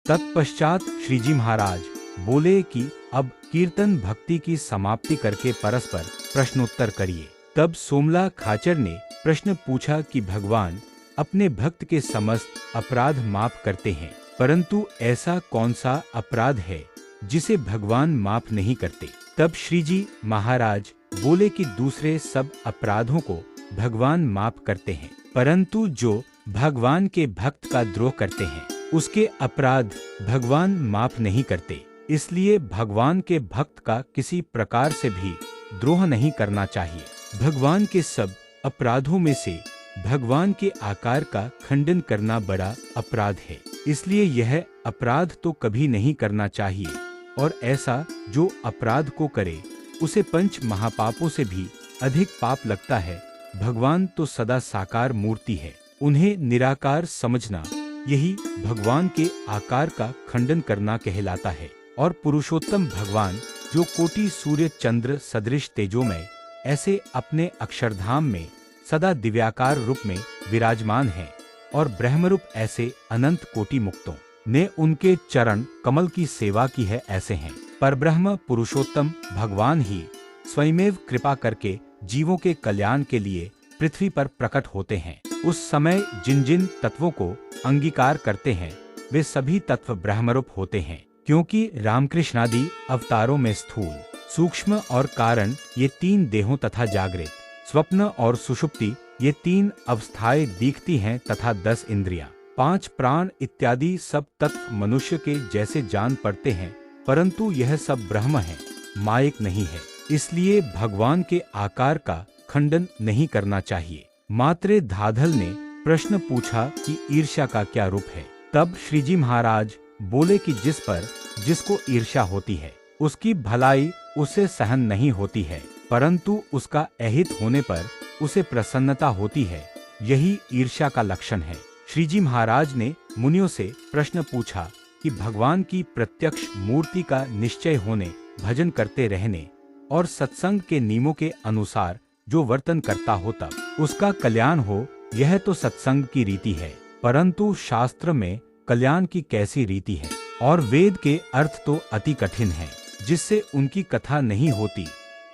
तत्पश्चात श्रीजी महाराज बोले कि अब कीर्तन भक्ति की समाप्ति करके परस्पर प्रश्नोत्तर करिए। तब सोमला खाचर ने प्रश्न पूछा कि भगवान अपने भक्त के समस्त अपराध माफ करते हैं, परंतु ऐसा कौन सा अपराध है जिसे भगवान माफ नहीं करते। तब श्रीजी महाराज बोले कि दूसरे सब अपराधों को भगवान माफ करते हैं, परंतु जो भगवान के भक्त का द्रोह करते हैं उसके अपराध भगवान माफ नहीं करते। इसलिए भगवान के भक्त का किसी प्रकार से भी द्रोह नहीं करना चाहिए। भगवान के सब अपराधों में से भगवान के आकार का खंडन करना बड़ा अपराध है, इसलिए यह अपराध तो कभी नहीं करना चाहिए। और ऐसा जो अपराध को करे उसे पंच महापापों से भी अधिक पाप लगता है। भगवान तो सदा साकार मूर्ति है, उन्हें निराकार समझना यही भगवान के आकार का खंडन करना कहलाता है। और पुरुषोत्तम भगवान जो कोटि सूर्य चंद्र सदृश तेजोमय ऐसे अपने अक्षरधाम में सदा दिव्याकार रूप में विराजमान है, और ब्रह्मरूप ऐसे अनंत कोटि मुक्तों ने उनके चरण कमल की सेवा की है, ऐसे हैं। परब्रह्म पुरुषोत्तम भगवान ही स्वयमेव कृपा करके जीवों के कल्याण के लिए पृथ्वी पर प्रकट होते हैं। उस समय जिन जिन तत्वों को अंगीकार करते हैं वे सभी तत्व ब्रह्मरूप होते हैं, क्योंकि रामकृष्णादि अवतारों में स्थूल, सूक्ष्म और कारण ये तीन देहों तथा जागृत, स्वप्न और सुषुप्ति ये तीन अवस्थाएं दिखती हैं, तथा 10 इंद्रियां, 5 प्राण इत्यादि सब तत्व मनुष्य के जैसे जान पड़ते हैं, परंतु यह सब ब्रह्म है, मायक नहीं है। इसलिए भगवान के आकार का खंडन नहीं करना चाहिए। मात्रे धाधल ने प्रश्न पूछा कि ईर्ष्या का क्या रूप है। तब श्रीजी महाराज बोले कि जिस पर जिसको ईर्ष्या होती है उसकी भलाई उसे सहन नहीं होती है, परंतु उसका अहित होने पर उसे प्रसन्नता होती है, यही ईर्ष्या का लक्षण है। श्रीजी महाराज ने मुनियों से प्रश्न पूछा कि भगवान की प्रत्यक्ष मूर्ति का निश्चय होने, भजन करते रहने और सत्संग के नियमों के अनुसार जो वर्तन करता हो तब उसका कल्याण हो, यह तो सत्संग की रीति है, परंतु शास्त्र में कल्याण की कैसी रीति है। और वेद के अर्थ तो अति कठिन है, जिससे उनकी कथा नहीं होती,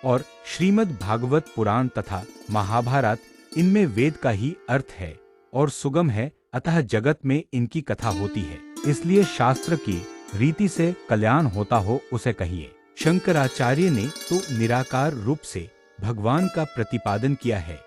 और श्रीमद् भागवत पुराण तथा महाभारत इनमें वेद का ही अर्थ है और सुगम है, अतः जगत में इनकी कथा होती है। इसलिए शास्त्र की रीति से कल्याण होता हो उसे कहिए। शंकराचार्य ने तो निराकार रूप से भगवान का प्रतिपादन किया है,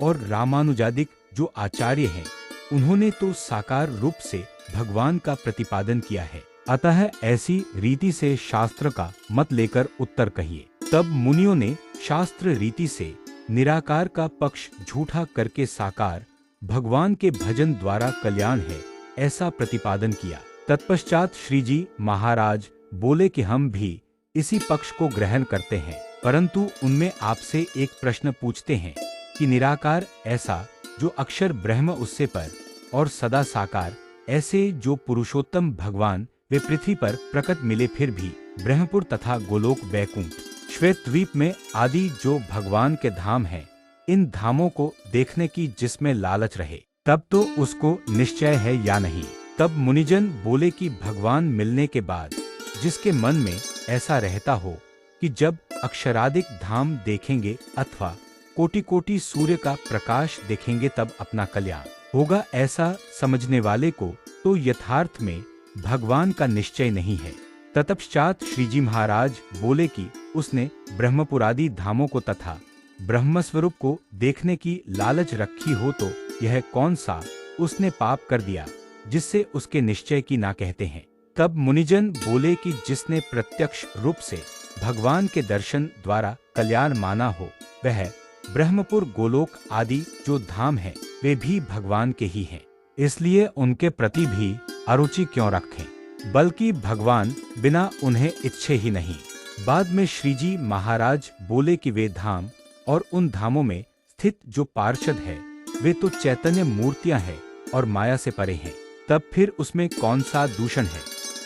और रामानुजादिक जो आचार्य हैं उन्होंने तो साकार रूप से भगवान का प्रतिपादन किया है। अतः ऐसी रीति से शास्त्र का मत लेकर उत्तर कहिए। तब मुनियों ने शास्त्र रीति से निराकार का पक्ष झूठा करके साकार भगवान के भजन द्वारा कल्याण है ऐसा प्रतिपादन किया। तत्पश्चात श्रीजी महाराज बोले कि हम भी इसी पक्ष को ग्रहण करते हैं, परंतु उनमें आपसे एक प्रश्न पूछते हैं कि निराकार ऐसा जो अक्षर ब्रह्म उससे पर और सदा साकार ऐसे जो पुरुषोत्तम भगवान वे पृथ्वी पर प्रकट मिले, फिर भी ब्रह्मपुर तथा गोलोक वैकुंठ श्वेत द्वीप में आदि जो भगवान के धाम हैं, इन धामों को देखने की जिसमें लालच रहे तब तो उसको निश्चय है या नहीं। तब मुनिजन बोले कि भगवान मिलने के बाद जिसके मन में ऐसा रहता हो कि जब अक्षराधिक धाम देखेंगे अथवा कोटि कोटि सूर्य का प्रकाश देखेंगे तब अपना कल्याण होगा, ऐसा समझने वाले को तो यथार्थ में भगवान का निश्चय नहीं है। तत्पश्चात श्रीजी महाराज बोले कि उसने ब्रह्मपुरादि धामों को तथा ब्रह्मस्वरूप को देखने की लालच रखी हो तो यह कौन सा उसने पाप कर दिया जिससे उसके निश्चय की ना कहते हैं। तब मुनिजन बोले कि जिसने प्रत्यक्ष रूप से भगवान के दर्शन द्वारा कल्याण माना हो, वह ब्रह्मपुर गोलोक आदि जो धाम है वे भी भगवान के ही हैं, इसलिए उनके प्रति भी अरुचि क्यों रखें, बल्कि भगवान बिना उन्हें इच्छे ही नहीं। बाद में श्रीजी महाराज बोले कि वे धाम और उन धामों में स्थित जो पार्षद है वे तो चैतन्य मूर्तियां हैं और माया से परे हैं, तब फिर उसमें कौन सा दूषण है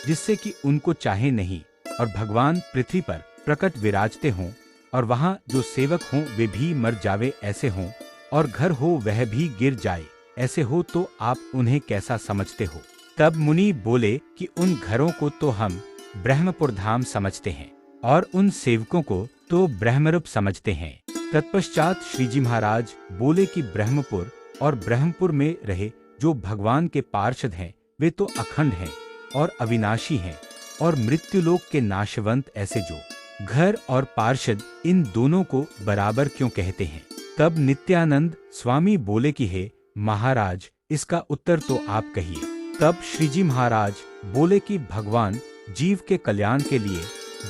जिससे कि उनको चाहे नहीं और भगवान पृथ्वी पर प्रकट विराजते हों और वहाँ जो सेवक हों वे भी मर जावे ऐसे हों और घर हो वह भी गिर जाए ऐसे हो, तो आप उन्हें कैसा समझते हो। तब मुनि बोले कि उन घरों को तो हम ब्रह्मपुर धाम समझते हैं और उन सेवकों को तो ब्रह्मरूप समझते हैं। तत्पश्चात श्रीजी महाराज बोले कि ब्रह्मपुर और ब्रह्मपुर में रहे जो भगवान के पार्षद हैं वे तो अखंड हैं और अविनाशी हैं, और मृत्युलोक के नाशवंत ऐसे जो घर और पार्षद इन दोनों को बराबर क्यों कहते हैं। तब नित्यानंद स्वामी बोले कि हे महाराज, इसका उत्तर तो आप कहिए। तब श्रीजी महाराज बोले कि भगवान जीव के कल्याण के लिए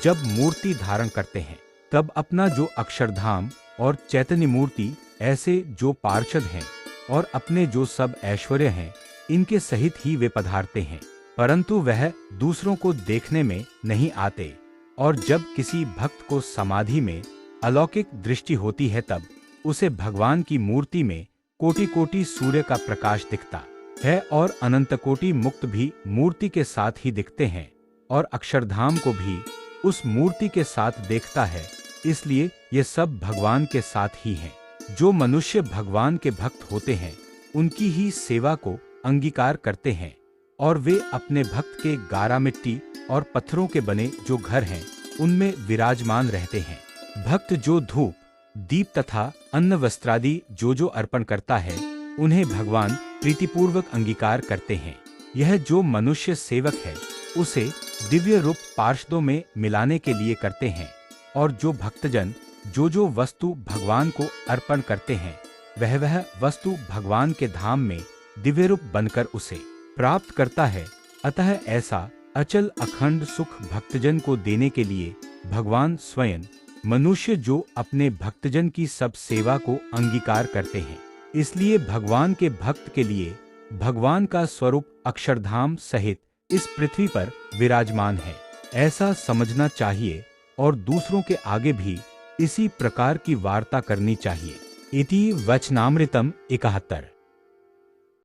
जब मूर्ति धारण करते हैं तब अपना जो अक्षरधाम और चैतन्य मूर्ति ऐसे जो पार्षद हैं और अपने जो सब ऐश्वर्य हैं इनके सहित ही वे पधारते हैं, परंतु वह दूसरों को देखने में नहीं आते। और जब किसी भक्त को समाधि में अलौकिक दृष्टि होती है तब उसे भगवान की मूर्ति में कोटि कोटि सूर्य का प्रकाश दिखता है और अनंत कोटि मुक्त भी मूर्ति के साथ ही दिखते हैं और अक्षरधाम को भी उस मूर्ति के साथ देखता है। इसलिए ये सब भगवान के साथ ही हैं। जो मनुष्य भगवान के भक्त होते हैं उनकी ही सेवा को अंगीकार करते हैं और वे अपने भक्त के गारा मिट्टी और पत्थरों के बने जो घर हैं उनमें विराजमान रहते हैं। भक्त जो धूप दीप तथा अन्न वस्त्रादि जो अर्पण करता है उन्हें भगवान प्रीतिपूर्वक अंगीकार करते हैं। यह जो मनुष्य सेवक है उसे दिव्य रूप पार्षदों में मिलाने के लिए करते हैं, और जो भक्तजन जो वस्तु भगवान को अर्पण करते हैं वह वस्तु भगवान के धाम में दिव्य रूप बनकर उसे प्राप्त करता है। अतः ऐसा अचल अखंड सुख भक्तजन को देने के लिए भगवान स्वयं मनुष्य जो अपने भक्तजन की सब सेवा को अंगीकार करते हैं। इसलिए भगवान के भक्त के लिए भगवान का स्वरूप अक्षरधाम सहित इस पृथ्वी पर विराजमान है, ऐसा समझना चाहिए और दूसरों के आगे भी इसी प्रकार की वार्ता करनी चाहिए। इति वचनामृतम 71।